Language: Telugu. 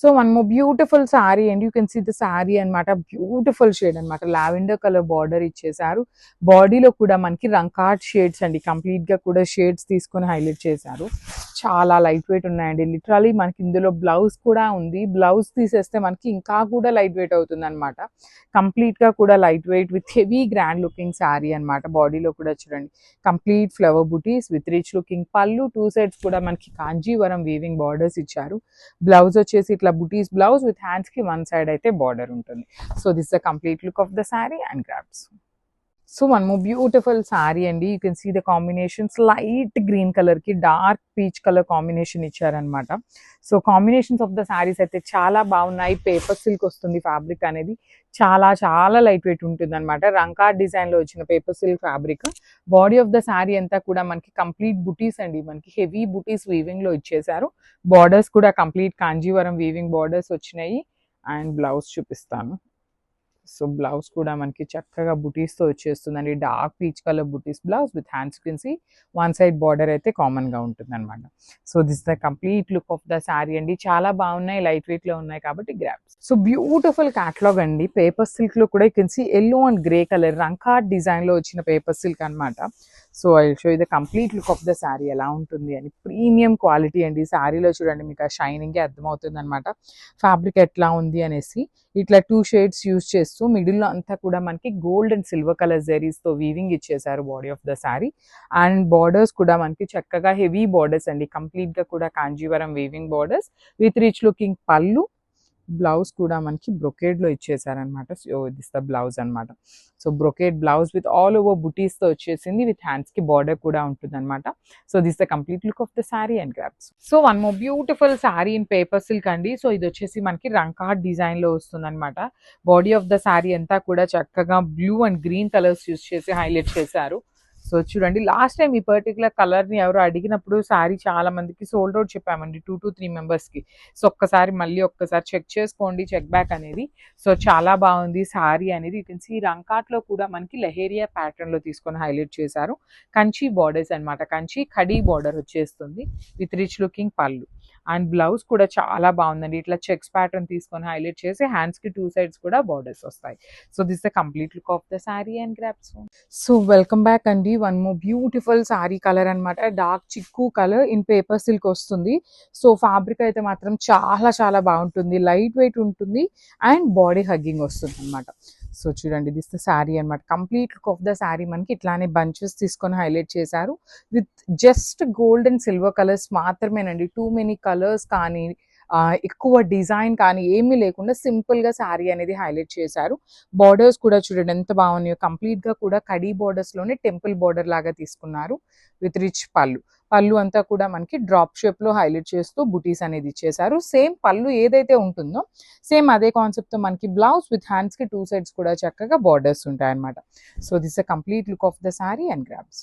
So one more beautiful sari and you can see the sari అనమాట. బ్యూటిఫుల్ షేడ్ అనమాట, లావెండర్ కలర్ బార్డర్ ఇచ్చేసారు. బాడీలో కూడా మనకి రంకాట్ షేడ్స్ అండి, కంప్లీట్ గా కూడా షేడ్స్ తీసుకొని హైలైట్ చేశారు. చాలా లైట్ వెయిట్ ఉన్నాయండి. లిటరలీ మనకి ఇందులో బ్లౌజ్ కూడా ఉంది. బ్లౌజ్ తీసేస్తే మనకి ఇంకా కూడా లైట్ వెయిట్ అవుతుంది అనమాట. కంప్లీట్ గా కూడా light weight with heavy grand looking sari అనమాట. బాడీలో కూడా చూడండి complete flower butis with rich looking pallu. Two sides కూడా మనకి కాంజీవరం వీవింగ్ బార్డర్స్ ఇచ్చారు. బ్లౌజ్ వచ్చేసి ఇట్లా బుటీస్ బ్లౌజ్ విత్ హ్యాండ్స్ కి వన్ సైడ్ అయితే బార్డర్ ఉంటుంది. So this the complete look of the sari and grabs. So one more beautiful sari అండి. You can see the combinations, light green colour కి డార్క్ పీచ్ కలర్ కాంబినేషన్ ఇచ్చారనమాట. So combinations of the saris అయితే చాలా బాగున్నాయి. పేపర్ సిల్క్ వస్తుంది ఫ్యాబ్రిక్ అనేది, చాలా చాలా లైట్ వెయిట్ ఉంటుంది అనమాట. రంకాట్ డిజైన్ లో వచ్చిన paper silk fabric. Body of the sari అంతా కూడా మనకి కంప్లీట్ బుటీస్ అండి, మనకి హెవీ బుటీస్ వీవింగ్ లో ఇచ్చేసారు. బార్డర్స్ కూడా కంప్లీట్ కాంజీవరం వీవింగ్ బార్డర్స్ వచ్చినాయి. అండ్ బ్లౌజ్ చూపిస్తాను. సో బ్లౌజ్ కూడా మనకి చక్కగా బుటీస్ తో వచ్చేస్తుందండి. Dark peach colour butis blouse with hands కిన్సి వన్ సైడ్ బార్డర్ అయితే కామన్ గా ఉంటుంది అనమాట. So this the complete look of the sari అండి. చాలా బాగున్నాయి, లైట్ వెయిట్ లో ఉన్నాయి కాబట్టి గ్రాబ్స్. సో బ్యూటిఫుల్ క్యాటలాగ్ అండి. పేపర్ సిల్క్ లో కూడా కిన్సి ఎల్లో అండ్ గ్రే కలర్ రంకాట్ డిజైన్ లో వచ్చిన పేపర్ సిల్క్ అనమాట. So I show you the complete look of the sari ఎలా ఉంటుంది అని. ప్రీమియం క్వాలిటీ అండి. శారీలో చూడండి మీకు ఆ షైనింగ్ అర్థమవుతుంది అనమాట, ఫ్యాబ్రిక్ ఎట్లా ఉంది అనేసి. ఇట్లా టూ షేడ్స్ యూజ్ చేస్తూ మిడిల్లో అంతా కూడా మనకి gold and silver colour zaris తో వీవింగ్ ఇచ్చేసారు body of the sari. And borders కూడా మనకి చక్కగా హెవీ బార్డర్స్ అండి, కంప్లీట్ గా కూడా Kanjeevaram weaving borders with rich looking పళ్ళు. బ్లౌజ్ కూడా మనకి బ్రొకేడ్ లో ఇచ్చేసారనమాట. సో దిస్ ద బ్లౌజ్ అనమాట. So brocade blouse with all over బుటీస్ తో వచ్చేసింది. విత్ హ్యాండ్స్ కి బార్డర్ కూడా ఉంటుంది అనమాట. So this the complete look of the sari and grabs. So one more beautiful sari in paper silk అండి. సో ఇది వచ్చేసి మనకి రంకాట్ డిజైన్ లో వస్తుంది అనమాట. బాడీ ఆఫ్ ద శారీ అంతా కూడా చక్కగా blue and green colours use చేసి హైలైట్ చేశారు. సో చూడండి, లాస్ట్ టైం ఈ పర్టికులర్ కలర్ ని ఎవరు అడిగినప్పుడు శారీ చాలా మందికి సోల్డ్ అవుట్ చెప్పామండి, 2 to 3 మెంబర్స్ కి. సో ఒక్కసారి మళ్ళీ ఒక్కసారి చెక్ చేసుకోండి, చెక్ బ్యాక్ అనేది. సో చాలా బాగుంది శారీ అనేది. యూ కెన్ సీ రంకాట్ లో కూడా మనకి లహేరియా ప్యాటర్న్ లో తీసుకొని హైలైట్ చేశారు. కంచి బార్డర్స్ అనమాట, కంచి ఖడీ బార్డర్ వచ్చేస్తుంది with rich looking pallu. And blouse కూడా చాలా బాగుందండి. ఇట్లా చెక్స్ ప్యాటర్న్ తీసుకొని హైలైట్ చేసి హ్యాండ్స్ కి టూ సైడ్స్ కూడా బార్డర్స్ వస్తాయి. So this the complete look of the sari and grabs. So welcome back అండి. One more beautiful sari colour అనమాట. డార్క్ చిక్కు కలర్ ఇన్ పేపర్ సిల్క్ వస్తుంది. సో ఫ్యాబ్రిక్ అయితే మాత్రం చాలా చాలా బాగుంటుంది, లైట్ వెయిట్ ఉంటుంది అండ్ బాడీ హగ్గింగ్ వస్తుంది అనమాట. సో చూడండి, దిస్ ద శారీ అనమాట. Complete look of the sari మనకి ఇట్లానే బంచెస్ తీసుకొని హైలైట్ చేశారు with just gold and silver colours మాత్రమేనండి. టూ మెనీ కలర్స్ కానీ ఎక్కువ డిజైన్ కానీ ఏమీ లేకుండా సింపుల్ గా శారీ అనేది హైలైట్ చేశారు. బార్డర్స్ కూడా చూడండి ఎంత బాగున్నాయో. కంప్లీట్ గా కూడా కడీ బార్డర్స్ లోనే టెంపుల్ బార్డర్ లాగా తీసుకున్నారు విత్ రిచ్ పళ్ళు. పళ్ళు అంతా కూడా మనకి డ్రాప్ షేప్ లో హైలైట్ చేస్తూ బుటీస్ అనేది ఇచ్చేసారు. సేమ్ పళ్ళు ఏదైతే ఉంటుందో సేమ్ అదే కాన్సెప్ట్ తో మనకి బ్లౌజ్ విత్ హ్యాండ్స్ కి టూ సైడ్స్ కూడా చక్కగా బార్డర్స్ ఉంటాయి అనమాట. So this a complete look of the sari and grabs.